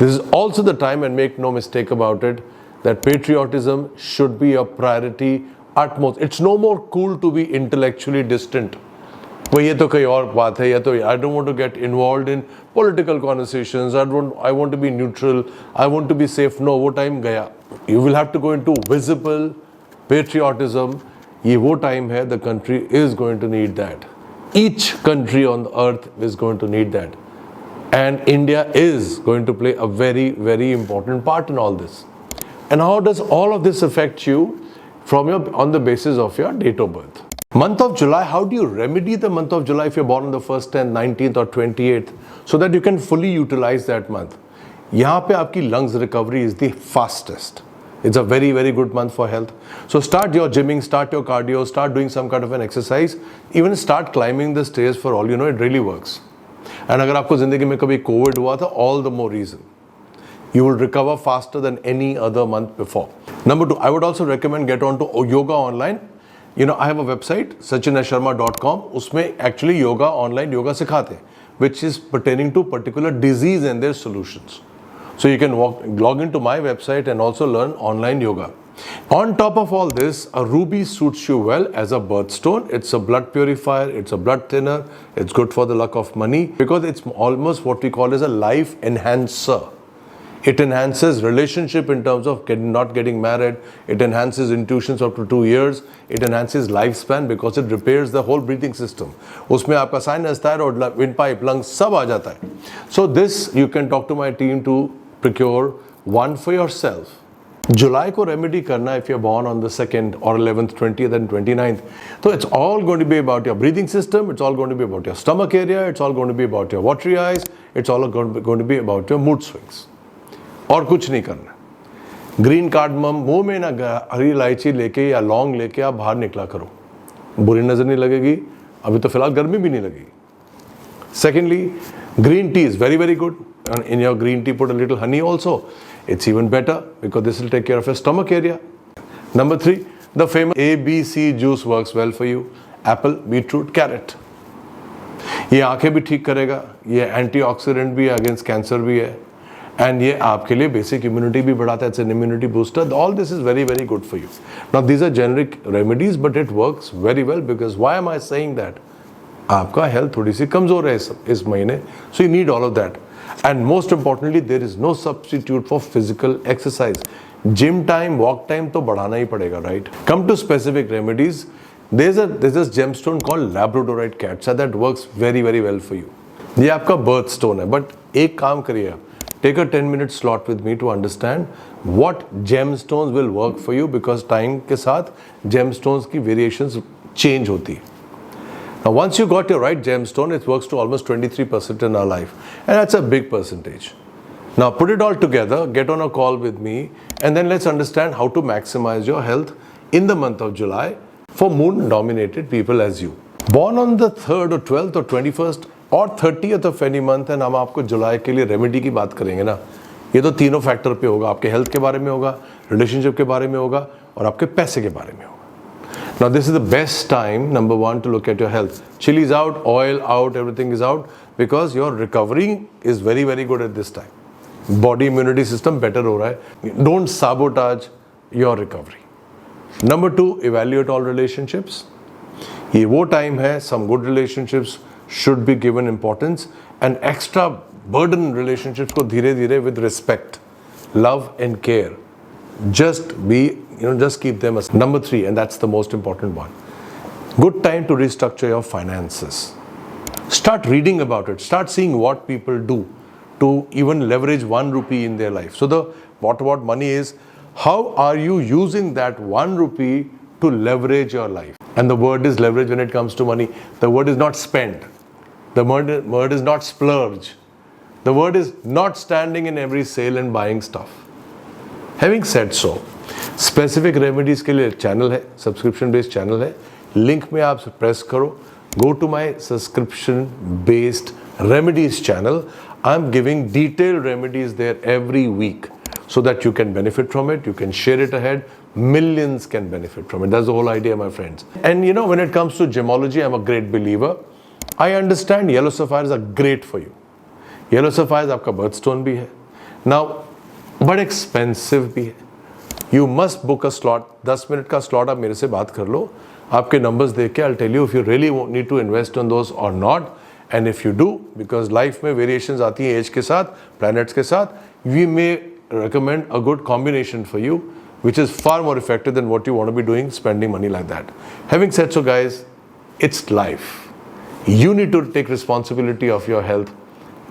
This is also the time, and make no mistake about it, that patriotism should be a priority utmost. It's no more cool to be intellectually distant. वो ये तो कहीं और बात है, या तो I don't want to get involved in political conversations. I want to be neutral. I want to be safe. No, वो time गया. You will have to go into visible patriotism. ये वो time है. The country is going to need that. Each country on the earth is going to need that, and India is going to play a very, very important part in all this. And how does all of this affect you on the basis of your date of birth? Month of July, how do you remedy the month of July if you're born on the 1st, 10th, 19th or 28th, so that you can fully utilize that month? यहाँ पे आपकी lungs recovery is the fastest. It's a very, very good month for health. So start your gymming, start your cardio, start doing some kind of an exercise, even start climbing the stairs. For all you know, it really works. And अगर आपको ज़िंदगी में कभी COVID हुआ था, all the more reason. You will recover faster than any other month before. Number 2, I would also recommend get on to yoga online. You know, I have a website, sachinasharma.com. उसमें actually yoga online yoga सिखाते हैं, which is pertaining to particular disease and their solutions. So you can log into my website and also learn online yoga. On top of all this, a ruby suits you well as a birthstone. It's a blood purifier, it's a blood thinner, it's good for the luck of money because it's almost what we call as a life enhancer. It enhances relationship in terms of not getting married. It enhances intuitions up to 2 years. It enhances lifespan because it repairs the whole breathing system. उसमें आपका sinus, thyroid, windpipe, lungs सब आ जाता है. So this you can talk to my team to procure one for yourself. July को remedy करना if you're born on the 2nd or 11th, 20th and 29th. So it's all going to be about your breathing system. It's all going to be about your stomach area. It's all going to be about your watery eyes. It's all going to be about your mood swings. और कुछ नहीं करना. Green cardamom मुंह में ना हरी इलायची लेके या लौंग लेके आप बाहर निकला करो. बुरी नजर नहीं लगेगी. अभी तो फिलहाल गर्मी भी नहीं लगेगी. Secondly, green tea is very, very good. And in your green tea, put a little honey also. It's even better because this will take care of your stomach area. Number 3, the famous ABC juice works well for you. Apple, beetroot, carrot. ये आंखें भी ठीक करेगा. ये antioxidant भी है, against cancer भी है. And ये आपके लिए basic immunity भी बढ़ाता है. It's an immunity booster. All this is very, very good for you. Now these are generic remedies, but it works very well because why am I saying that? आपका health थोड़ी सी कमजोर है इस महीने. So you need all of that. And most importantly, there is no substitute for physical exercise. Gym time, walk time तो बढ़ाना ही पड़ेगा, right? Come to specific remedies. There's this gemstone called labradorite cat that works very, very well for you. ये आपका birthstone है, but एक काम करिए आप. Take a 10-minute slot with me to understand what gemstones will work for you because time के साथ gemstones की variations change होती है. Now once you got your right gemstone, it works to almost 23% in our life, and that's a big percentage. Now put it all together, get on a call with me, and then let's understand how to maximize your health in the month of July for moon-dominated people as you. Born on the 3rd or 12th or 21st और 30th of any month, and हम आपको जुलाई के लिए remedy की बात करेंगे ना. ये तो तीनों फैक्टर पे होगा. आपके हेल्थ के बारे में होगा, रिलेशनशिप के बारे में होगा और आपके पैसे के बारे में होगा. Now this is the best time, number 1, to look at your health. Chili is out, oil out, everything is out because your recovery is very, very good at this time. Body immunity system better हो रहा है. Don't sabotage your recovery. Number 2, evaluate all relationships. ये वो time है, some good relationships should be given importance, and extra burden relationships को धीरे धीरे with respect, love and care. Just keep them as number 3, and that's the most important one. Good time to restructure your finances. Start reading about it. Start seeing what people do to even leverage 1 rupee in their life. So what about money is, how are you using that 1 rupee to leverage your life? And the word is leverage when it comes to money. The word is not spend. The word is not splurge. The word is not standing in every sale and buying stuff. Having said so, specific remedies के लिए channel है, subscription based channel है. Link में आप press करो. Go to my subscription based remedies channel. I'm giving detailed remedies there every week so that you can benefit from it. You can share it ahead. Millions can benefit from it. That's the whole idea, my friends. And you know, when it comes to gemology, I'm a great believer. I understand yellow sapphires are great for you. Yellow sapphires आपका birthstone भी है. Now but expensive भी है. You must book a slot. 10 minute का slot आप मेरे से बात कर लो, आपके नंबर्स देख के I tell you if you really need to invest on those और not. And if you do, because life में वेरिएशंस आती हैं एज के साथ, प्लैनेट्स के साथ, we may recommend a good combination for you, which is far more effective than what you want to be doing, spending money like that. Having said so, guys, it's life. You need to take responsibility of your health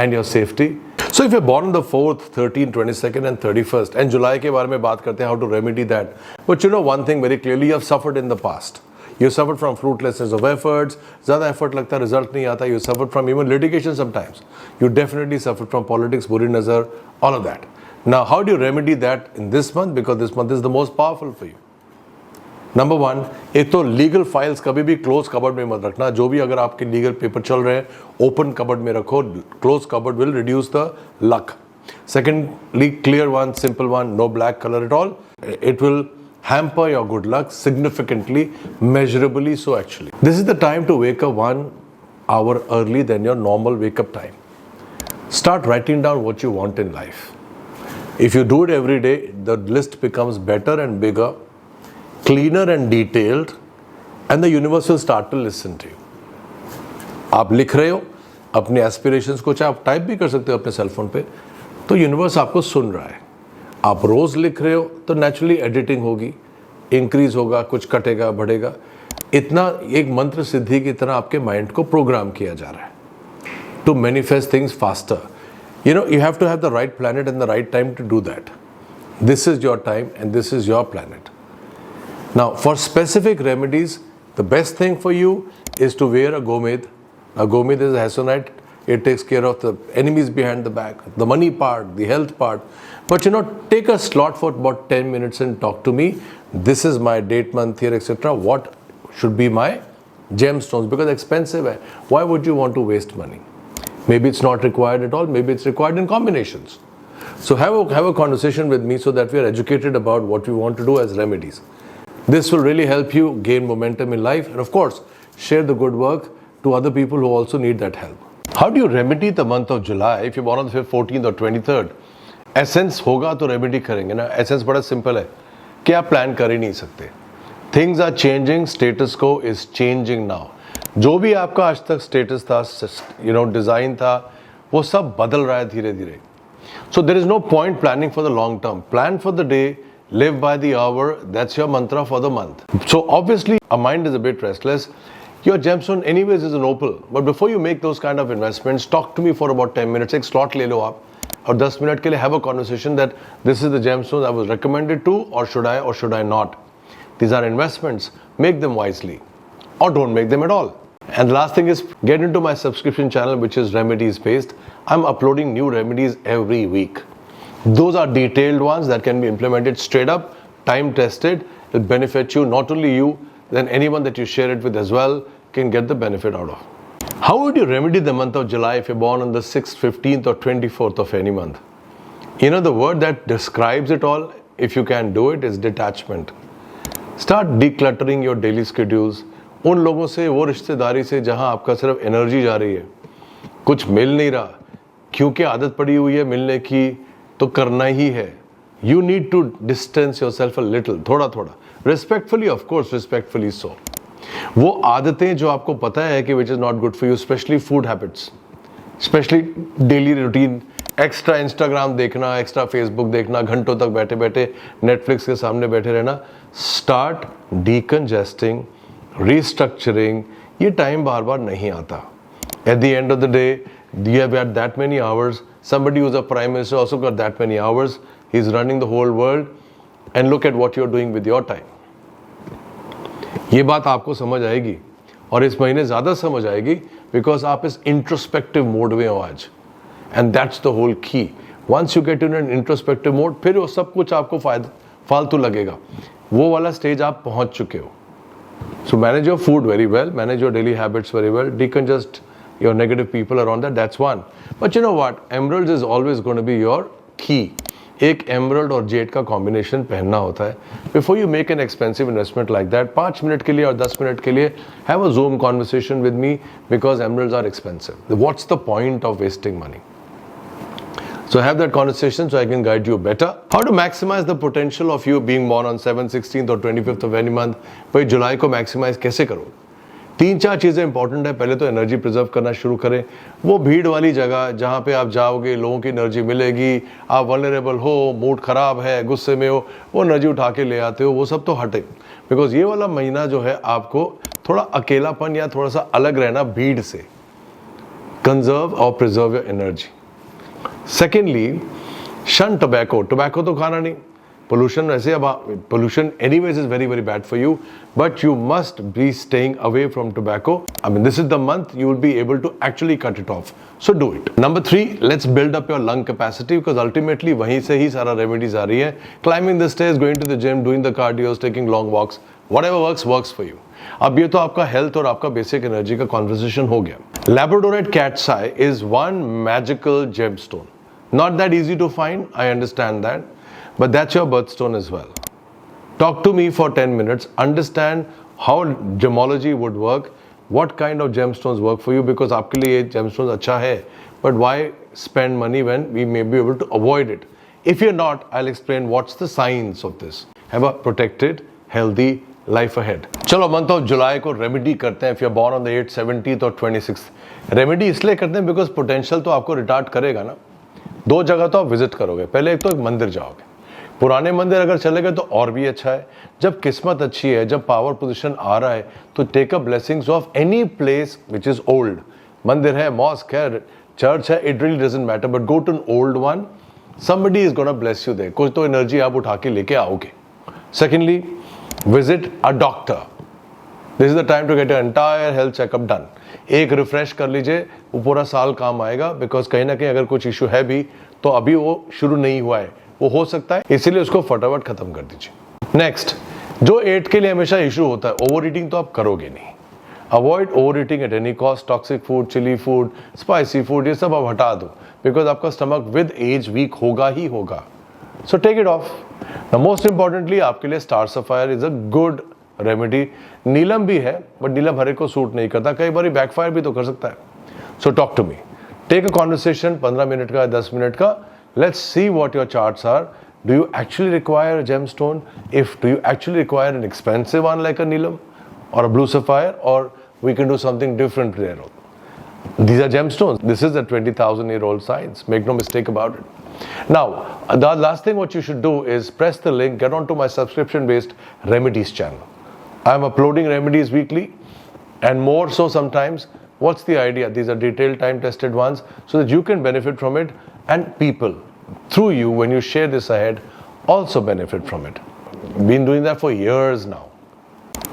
and your safety. So if you're born on the 4th, 13th, 22nd and 31st, and July के बारे में बात करते हैं, how to remedy that. But you know one thing very clearly, you have suffered in the past. You suffered from fruitlessness of efforts, ज़्यादा effort लगता है, result नहीं आता. You suffered from even litigation sometimes. You definitely suffered from politics, बुरी नज़र, all of that. Now, how do you remedy that in this month? Because this month is the most powerful for you. Number one, एक तो legal files कभी भी close cupboard में मत रखना. जो भी अगर आपके लीगल पेपर चल रहे हैं, ओपन कबर्ड में रखो. Close cupboard will reduce the luck. Secondly, clear one, simple one, no black color at all. It will hamper your good luck significantly, measurably so actually. This is the time to wake up 1 hour early than your normal wake up time. Start writing down what you want in life. If you do it every day, the list becomes better and bigger, cleaner and detailed, and the universe will start to listen to you. आप लिख रहे हो अपने aspirations को, चाहे आप type भी कर सकते हो अपने सेलफोन पे, तो यूनिवर्स आपको सुन रहा है. आप रोज़ लिख रहे हो तो नेचुरली एडिटिंग होगी, इंक्रीज होगा, कुछ कटेगा, बढ़ेगा. इतना एक मंत्र सिद्धि की तरह आपके माइंड को प्रोग्राम किया जा रहा है to manifest things faster. You know, you have to have the right planet and the right time to do that. This is your time and this is your planet. Now, for specific remedies, the best thing for you is to wear a gomid. A gomid is a hasonite. It takes care of the enemies behind the back, the money part, the health part. But you know, take a slot for about 10 minutes and talk to me. This is my date, month, year, etc. What should be my gemstones? Because expensive. Why would you want to waste money? Maybe it's not required at all. Maybe it's required in combinations. So have a conversation with me so that we are educated about what we want to do as remedies. This will really help you gain momentum in life. And of course, share the good work to other people who also need that help. How do you remedy the month of July if you're born on the 14th or 23rd? Essence होगा तो remedy करेंगे ना. Essence बड़ा simple है कि आप plan कर ही नहीं सकते. Things are changing. Status quo is changing now. जो भी आपका आज तक स्टेटस था, डिज़ाइन था, वो सब बदल रहा है धीरे धीरे. So there is no point planning for the long term. Plan for the day, live by the hour. That's your mantra for the month. So obviously a mind is a bit restless. Your gemstone anyways is an opal. But before you make those kind of investments, talk to me for about 10 minutes. एक slot ले लो आप और 10 minute के लिए have a conversation that this is the gemstone I was recommended to, और should I not. These are investments. Make them wisely or don't make them at all. And the last thing is, get into my subscription channel, which is remedies based. I'm uploading new remedies every week. Those are detailed ones that can be implemented straight up, time tested. It benefits you, not only you, then anyone that you share it with as well can get the benefit out of. How would you remedy the month of July if you're born on the 6th, 15th or 24th of any month? You know, the word that describes it all, if you can do it, is detachment. Start decluttering your daily schedules. उन लोगों से, वो रिश्तेदारी से जहां आपका सिर्फ energy जा रही है, कुछ मिल नहीं रहा, क्योंकि आदत पड़ी हुई है मिलने की, तो करना ही है. You need to distance yourself a little, थोड़ा थोड़ा, respectfully, of course respectfully so. वो आदतें जो आपको पता है कि which is not good for you, specially food habits, specially daily routine, extra Instagram देखना, एक्स्ट्रा फेसबुक देखना, घंटों तक बैठे बैठे नेटफ्लिक्स के सामने बैठे रहना. Start decongesting, restructuring. ये टाइम बार बार नहीं आता. At the end of the day, you have had that many hours. Somebody who's a prime minister also got that many hours. He's running the whole world. And look at what you're doing with your time. ये बात आपको समझ आएगी और इस महीने ज़्यादा समझ आएगी because आप इस introspective mode में हो आज. And that's the whole key. Once you get in an introspective mode, फिर वो सब कुछ आपको फालतू लगेगा. वो वाला स्टेज आप पहुंच चुके हो. So manage your food very well, manage your daily habits very well, decongest your negative people around that, that's one. But you know what, emeralds is always going to be your key. एक emerald और jade का combination पहनना होता है. Before you make an expensive investment like that, 5 minute के लिए और 10 minute के लिए have a Zoom conversation with me because emeralds are expensive. What's the point of wasting money? So have that conversation so I can guide you better. How to maximize the potential of you being born on 7th, 16th और 25th of any month. भाई जुलाई को maximize कैसे करो? 3-4 चीज़ें important है. पहले तो energy preserve करना शुरू करें. वो भीड़ वाली जगह जहाँ पे आप जाओगे, लोगों की एनर्जी मिलेगी, आप वल्नरेबल हो, मूड ख़राब है, गुस्से में हो, वो एनर्जी उठा के ले आते हो, वो सब तो हटे. बिकॉज ये वाला महीना जो है आपको थोड़ा अकेलापन या थोड़ा सा अलग रहना भीड़ से. कंजर्व और preserve your energy. Secondly, shun tobacco. Tobacco तो खाना नहीं. पोल्यूशन वैसे अब pollution anyways is very very bad for you, but you must be staying away from tobacco. I mean this is the month you will be able to actually cut it off. So do it. Number 3, let's build up your lung capacity, because ultimately वहीं से ही सारा remedies आ रही है. Climbing the stairs, going to the gym, doing the cardios, taking long walks, whatever works for you. अब ये तो आपका हेल्थ और आपका बेसिक एनर्जी का कॉन्वर्सेशन हो गया. Labradorite cats I is one magical gemstone. Not that easy to find, I understand that, but that's your birthstone as well. Talk to me for 10 minutes, understand how gemology would work, what kind of gemstones work for you, because आपके लिए ये gemstones अच्छा है, but why spend money when we may be able to avoid it? If you're not, I'll explain what's the science of this. Have a protected, healthy life ahead. चलो month of July को remedy करते हैं. If you're born on the 8th, 17th और 26th, remedy इसलिए करते हैं because potential तो आपको रिटार्ट करेगा ना. 2 जगह तो आप विजिट करोगे. पहले एक तो एक मंदिर जाओगे. पुराने मंदिर अगर चले गए तो और भी अच्छा है. जब किस्मत अच्छी है, जब पावर पोजीशन आ रहा है, तो take a blessings of any place which is old. मंदिर है, मॉस्क है, चर्च है, it really doesn't matter, but go to an old one. Somebody is gonna bless you there. कुछ तो एनर्जी आप उठा के लेके आओगे. Secondly, visit a doctor. This is the time to get your entire health checkup done. एक refresh कर लीजिए, वो पूरा साल काम आएगा. बिकॉज कहीं ना कहीं अगर कुछ इशू है भी तो अभी वो शुरू नहीं हुआ है, वो हो सकता है, इसीलिए उसको फटाफट खत्म कर दीजिए. नेक्स्ट, जो 8 के लिए हमेशा इशू होता है, ओवर ईटिंग तो आप करोगे नहीं. Avoid overeating at any cost. Toxic food, chilli food, spicy food, ये सब आप हटा दो. बिकॉज आपका स्टमक विद एज वीक होगा ही होगा. So take it off. Most importantly आपके लिए star sapphire is a good remedy. नीलम भी है, बट नीलम हर एक को सूट नहीं करता. कई बार बैकफायर भी तो कर सकता है. So talk to me. Take a conversation, 15 minute का, 10 मिनट का. Let's see what your charts are. Do you actually require a gemstone? If do you actually require an expensive one like a neelam or a blue sapphire, or we can do something different there. These are gemstones. This is a 20,000-year-old science. Make no mistake about it. Now, the last thing what you should do is press the link, get onto my subscription-based remedies channel. I am uploading remedies weekly and more so sometimes. What's the idea? These are detailed, time-tested ones so that you can benefit from it, and people through you, when you share this ahead, also benefit from it. Been doing that for years now.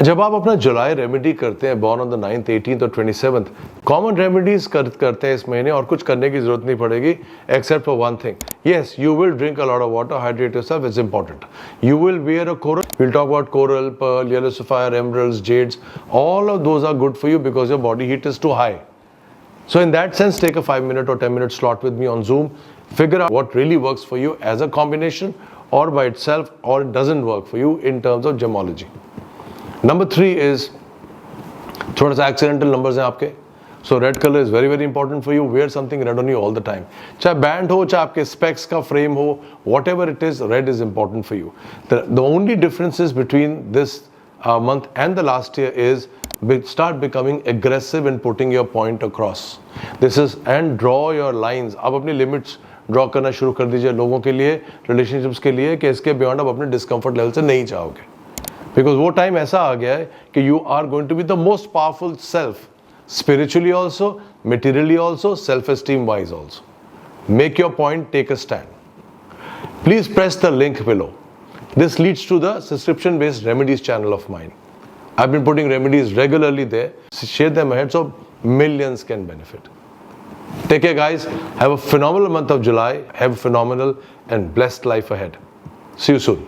जब आप अपना जुलाई remedy करते हैं, born on the 9th, 18th और 27th, common remedies करते हैं इस महीने, और कुछ करने की जरूरत नहीं पड़ेगी except for one thing. Yes, you will drink a lot of water, hydrate yourself, it's important. You will wear a coral. Will talk about coral, pearl, yellow sapphire, emeralds, jades. All of those are good for you because your body heat is too high. So in that sense, take a 5-minute or 10-minute slot with me on Zoom. Figure out what really works for you as a combination or by itself, or it doesn't work for you in terms of gemology. Number 3 is थोड़ा सा accidental numbers हैं आपके. So red color is very very important for you. Wear something red on you all the time. चाहे band हो, चाहे आपके specs का frame हो, whatever it is, red is important for you. The only differences between this month and the last year is start becoming aggressive in putting your point across. This is, and draw your lines. आप अपनी limits draw करना शुरू कर दीजिए लोगों के लिए, relationships के लिए, कि इसके beyond आप अपने discomfort level से नहीं जाओगे. Because वो time ऐसा आ गया है कि you are going to be the most powerful self, spiritually also, materially also, self-esteem wise also. Make your point, take a stand. Please press the link below. This leads to the subscription-based remedies channel of mine. I've been putting remedies regularly there. Share them ahead so millions can benefit. Take care, guys. Have a phenomenal month of July. Have a phenomenal and blessed life ahead. See you soon.